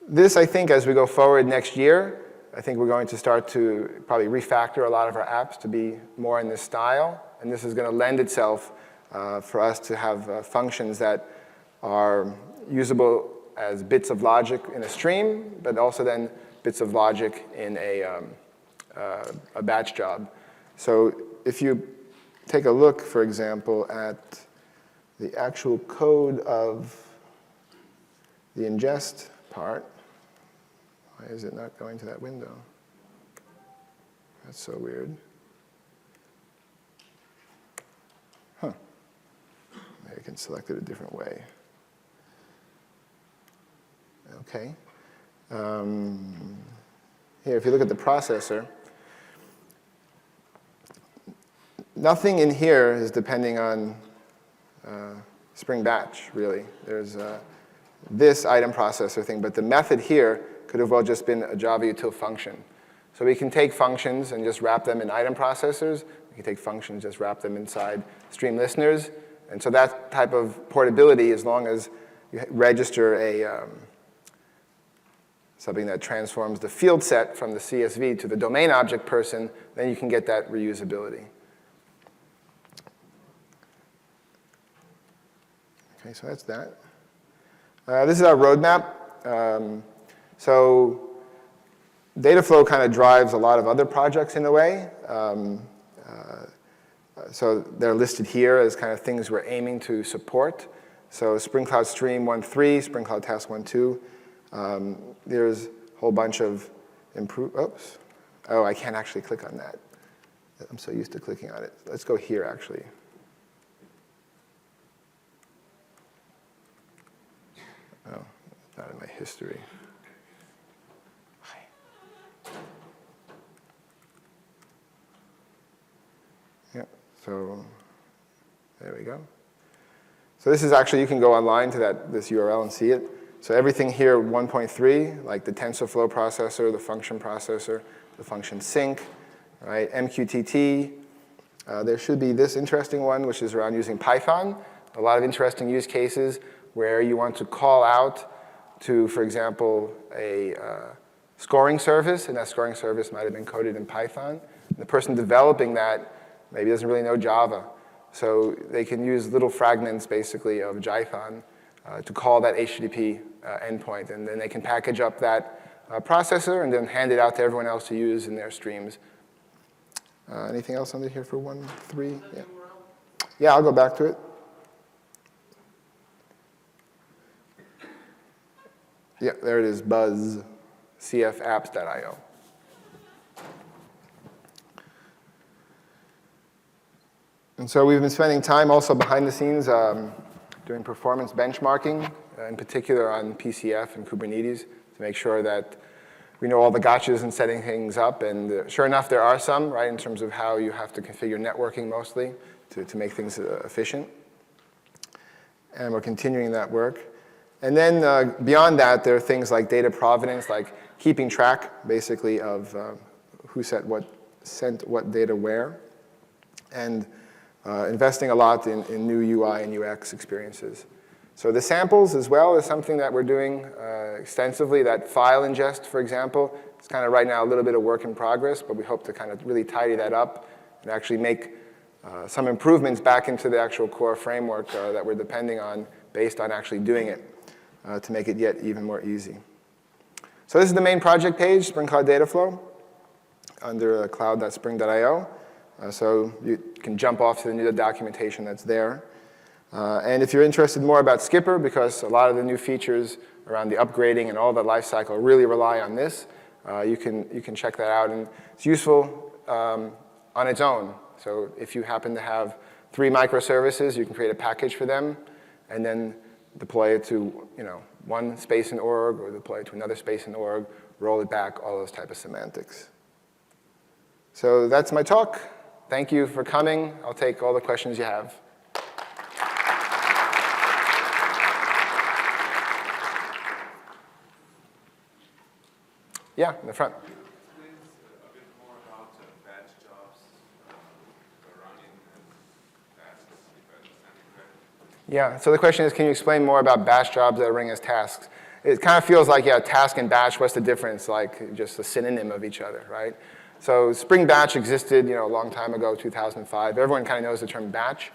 this, I think, as we go forward next year, I think we're going to start to probably refactor a lot of our apps to be more in this style. And this is going to lend itself for us to have functions that are usable as bits of logic in a stream, but also then bits of logic in a batch job. So if you take a look, for example, at the actual code of the ingest part, why is it not going to that window? That's so weird. Huh. Maybe I can select it a different way. Okay. Here, if you look at the processor, nothing in here is depending on Spring Batch, really. There's this item processor thing, but the method here could have well just been a Java util function. So we can take functions and just wrap them in item processors. We can take functions, just wrap them inside stream listeners. And so that type of portability, as long as you register something that transforms the field set from the CSV to the domain object person, then you can get that reusability. Okay, so that's that. This is our roadmap. So Dataflow kind of drives a lot of other projects in a way. So they're listed here as kind of things we're aiming to support. So Spring Cloud Stream 1.3, Spring Cloud Task 1.2. There's a whole bunch of oops. Oh, I can't actually click on that. I'm so used to clicking on it. Let's go here, actually. Oh, not in my history. Yeah, so there we go. So this is actually, you can go online to this URL and see it. So everything here, 1.3, like the TensorFlow processor, the function processor, the function sync, right? MQTT. There should be this interesting one, which is around using Python. A lot of interesting use cases where you want to call out to, for example, a scoring service, and that scoring service might have been coded in Python. The person developing that maybe doesn't really know Java. So they can use little fragments, basically, of Jython to call that HTTP endpoint. And then they can package up that processor and then hand it out to everyone else to use in their streams. Anything else under here for 1.3? Yeah. Yeah, I'll go back to it. Yeah, there it is, buzz, cfapps.io. And so we've been spending time also behind the scenes doing performance benchmarking, in particular on PCF and Kubernetes, to make sure that we know all the gotchas in setting things up. And sure enough, there are some, right, in terms of how you have to configure networking mostly to make things efficient. And we're continuing that work. And then beyond that, there are things like data provenance, like keeping track, basically, of who sent what data where, and investing a lot in new UI and UX experiences. So the samples as well is something that we're doing extensively. That file ingest, for example, is kind of right now a little bit of work in progress, but we hope to kind of really tidy that up and actually make some improvements back into the actual core framework that we're depending on based on actually doing it. to make it yet even more easy. So this is the main project page, Spring Cloud Dataflow, under cloud.spring.io. So you can jump off to the new documentation that's there. And if you're interested more about Skipper, because a lot of the new features around the upgrading and all the lifecycle really rely on this, you can check that out. And it's useful on its own. So if you happen to have 3 microservices, you can create a package for them and then deploy it to one space in org or deploy it to another space in org, roll it back, all those type of semantics. So that's my talk. Thank you for coming. I'll take all the questions you have. Yeah, in the front. Can you explain a bit more about batch jobs running and tasks, if I understand it correctly? Yeah, so the question is, can you explain more about batch jobs that are running as tasks? It kind of feels like, yeah, task and batch, what's the difference? Like just a synonym of each other, right? So Spring Batch existed, a long time ago, 2005. Everyone kind of knows the term batch.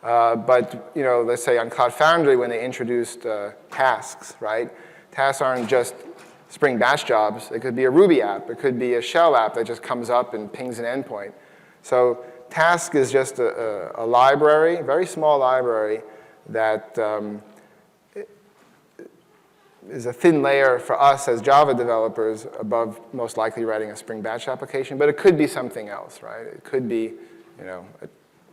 But, let's say on Cloud Foundry, when they introduced tasks, right? Tasks aren't just Spring Batch jobs. It could be a Ruby app. It could be a shell app that just comes up and pings an endpoint. So task is just a library, very small library, that is a thin layer for us as Java developers above most likely writing a Spring Batch application. But it could be something else, right? It could be,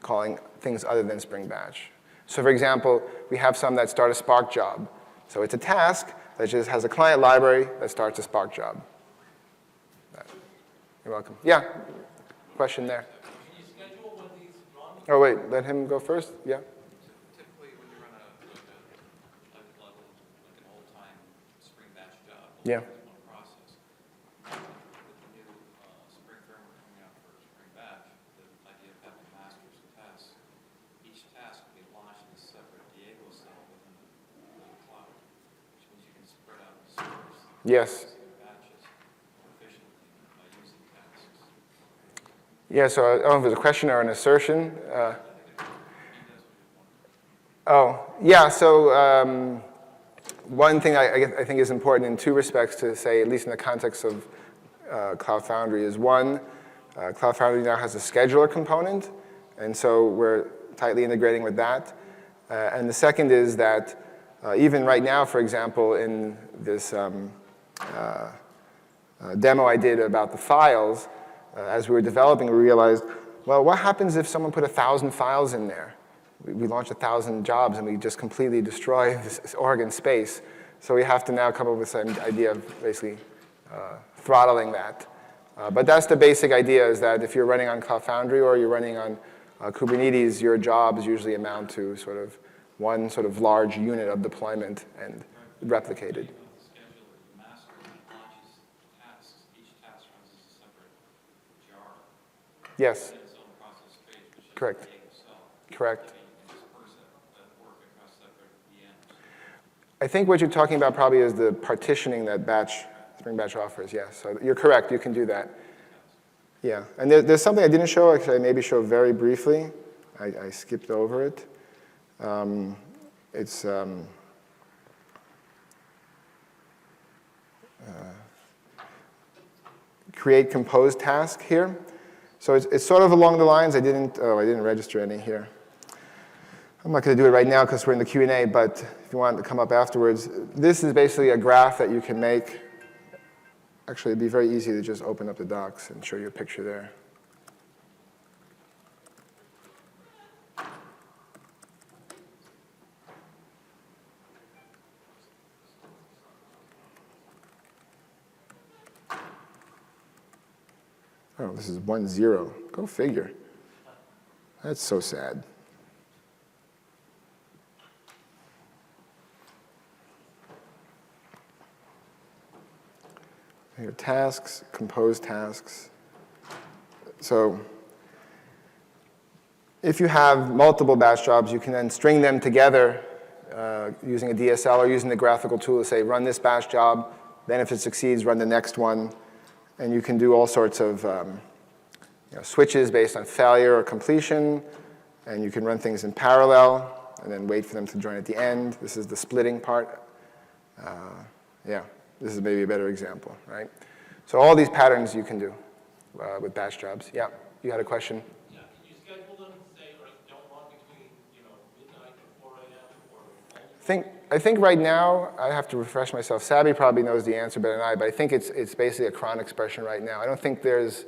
calling things other than Spring Batch. So for example, we have some that start a Spark job. So it's a task that just has a client library that starts a Spark job. You're welcome. Yeah, question there. Can you schedule when these run? Oh, wait, let him go first? Yeah. Typically, when you run like an old-time Spring Batch job, Yeah. one process, with the new Spring framework coming out for Spring Batch, the idea of having masters and tasks, each task will be launched in a separate Diego cell within the cloud, which means you can spread out the servers. Yes. Batches more efficiently by using tasks. Yeah, so I don't know if it's a question or an assertion. So one thing I think is important in 2 respects to say, at least in the context of Cloud Foundry, is one, Cloud Foundry now has a scheduler component, and so we're tightly integrating with that. And the second is that even right now, for example, in this demo I did about the files, as we were developing, we realized, well, what happens if someone put 1,000 files in there? We launched 1,000 jobs, and we just completely destroy this Oregon space. So we have to now come up with some idea of basically throttling that. But that's the basic idea, is that if you're running on Cloud Foundry or you're running on Kubernetes, your jobs usually amount to sort of one sort of large unit of deployment and replicated. Yes. Correct. Correct. I think what you're talking about probably is the partitioning that Spring Batch offers, yes. So you're correct, you can do that. Yeah, and there's something I didn't show, actually I maybe show very briefly. I skipped over it. It's create compose task here. So it's sort of along the lines, I didn't register any here. I'm not going to do it right now because we're in the Q&A, but if you want to come up afterwards, this is basically a graph that you can make. Actually, it'd be very easy to just open up the docs and show you a picture there. Oh, this is 1, 0. Go figure. That's so sad. Here, tasks, compose tasks. So if you have multiple batch jobs, you can then string them together using a DSL or using the graphical tool to say, run this batch job, then if it succeeds, run the next one. And you can do all sorts of switches based on failure or completion. And you can run things in parallel and then wait for them to join at the end. This is the splitting part. Yeah, this is maybe a better example, right? So all these patterns you can do with batch jobs. Yeah, you had a question? Yeah, can you schedule them, say, or don't run between, midnight and 4 a.m. or I think right now, I have to refresh myself. Sabi probably knows the answer better than I, but I think it's basically a cron expression right now. I don't think there's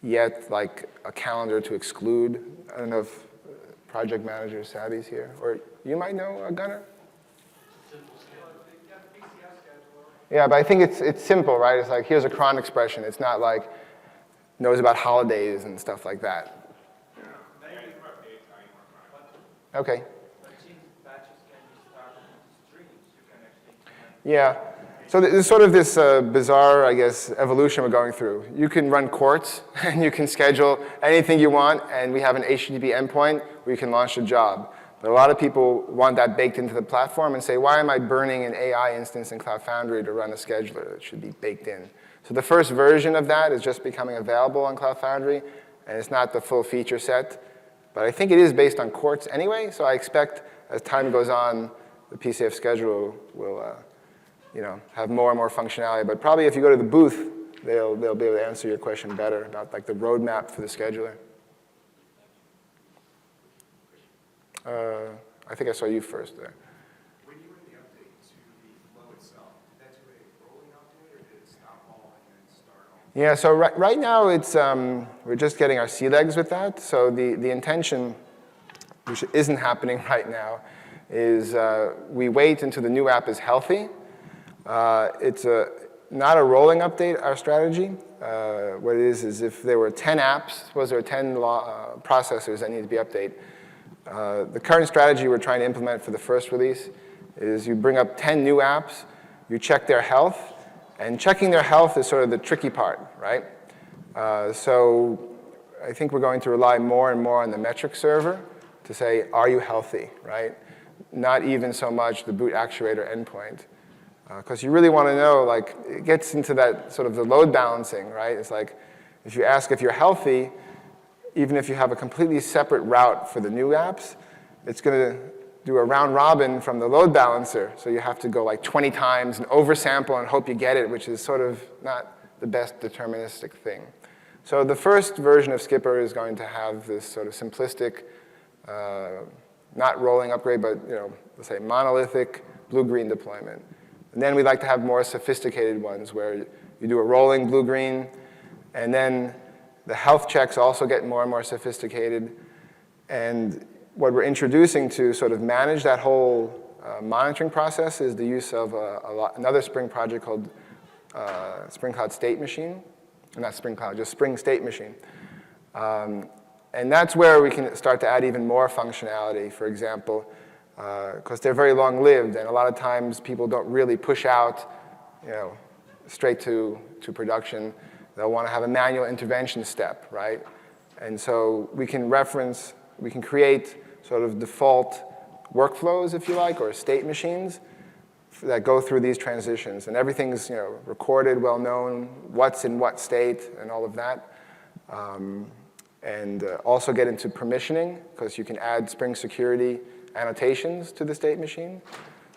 yet like a calendar to exclude. I don't know if project manager Sabi's here, or you might know, Gunnar? Yeah, but I think it's simple, right? It's like, here's a cron expression. It's not like knows about holidays and stuff like that. Okay. Yeah. So there's sort of this bizarre, I guess, evolution we're going through. You can run courts, and you can schedule anything you want, and we have an HTTP endpoint where you can launch a job. But a lot of people want that baked into the platform and say, why am I burning an AI instance in Cloud Foundry to run a scheduler? It should be baked in. So the first version of that is just becoming available on Cloud Foundry, and it's not the full feature set. But I think it is based on courts anyway, so I expect as time goes on, the PCF scheduler will have more and more functionality. But probably if you go to the booth, they'll be able to answer your question better about like the roadmap for the scheduler. I think I saw you first there. When you run the update to the flow itself, did that do a rolling update, or did it stop all and then start all? Yeah, so right now it's we're just getting our sea legs with that. So the intention, which isn't happening right now, is we wait until the new app is healthy. It's not a rolling update, our strategy. What it is if there were 10 apps, suppose there are 10 processors that need to be updated. The current strategy we're trying to implement for the first release is you bring up 10 new apps, you check their health, and checking their health is sort of the tricky part, right? So I think we're going to rely more and more on the metric server to say, are you healthy, right? Not even so much the boot actuator endpoint. Because you really want to know, like, it gets into that sort of the load balancing, right? It's like, if you ask if you're healthy, even if you have a completely separate route for the new apps, it's going to do a round robin from the load balancer. So you have to go like 20 times and oversample and hope you get it, which is sort of not the best deterministic thing. So the first version of Skipper is going to have this sort of simplistic, not rolling upgrade, but let's say monolithic blue-green deployment. And then we'd like to have more sophisticated ones where you do a rolling blue-green, and then the health checks also get more and more sophisticated. And what we're introducing to sort of manage that whole monitoring process is the use of another Spring project called Spring Cloud State Machine. Not Spring Cloud, just Spring State Machine. And that's where we can start to add even more functionality, for example, because they're very long-lived, and a lot of times people don't really push out straight to production. They'll want to have a manual intervention step, right? And so we can create sort of default workflows, if you like, or state machines that go through these transitions. And everything's recorded, well-known, what's in what state, and all of that. And also get into permissioning, because you can add Spring Security annotations to the state machine.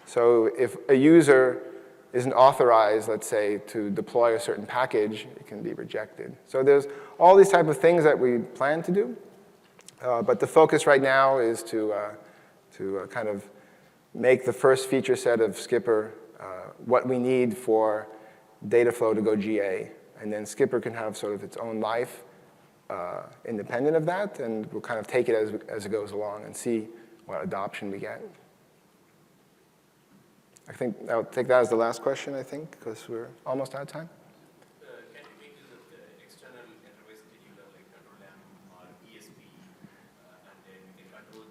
So if a user isn't authorized, let's say, to deploy a certain package, it can be rejected. So there's all these type of things that we plan to do. But the focus right now is to kind of make the first feature set of Skipper what we need for data flow to go GA. And then Skipper can have sort of its own life independent of that, and we'll kind of take it as it goes along and see what adoption we get. I think I'll take that as the last question, I think, because we're almost out of time. Can you make use of the external interface that you have, like Control M or ESP, and then you can control?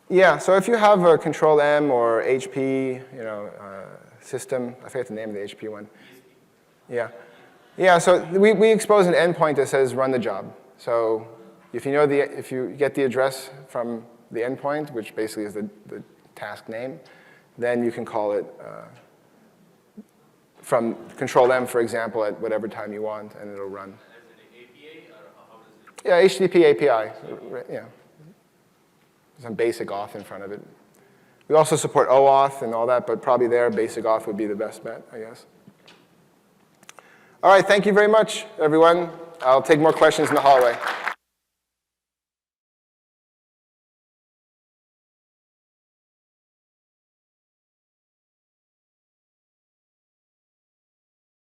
Yeah, so if you have a Control M or HP, system, I forget the name of the HP one. ESP. Yeah. So we expose an endpoint that says run the job. So if you get the address from the endpoint, which basically is the task name, then you can call it from Control M, for example, at whatever time you want, and it'll run. Is it an API, or how does it? Yeah, HTTP API. Yeah. Some basic auth in front of it. We also support OAuth and all that, but probably there, basic auth would be the best bet, I guess. All right, thank you very much, everyone. I'll take more questions in the hallway.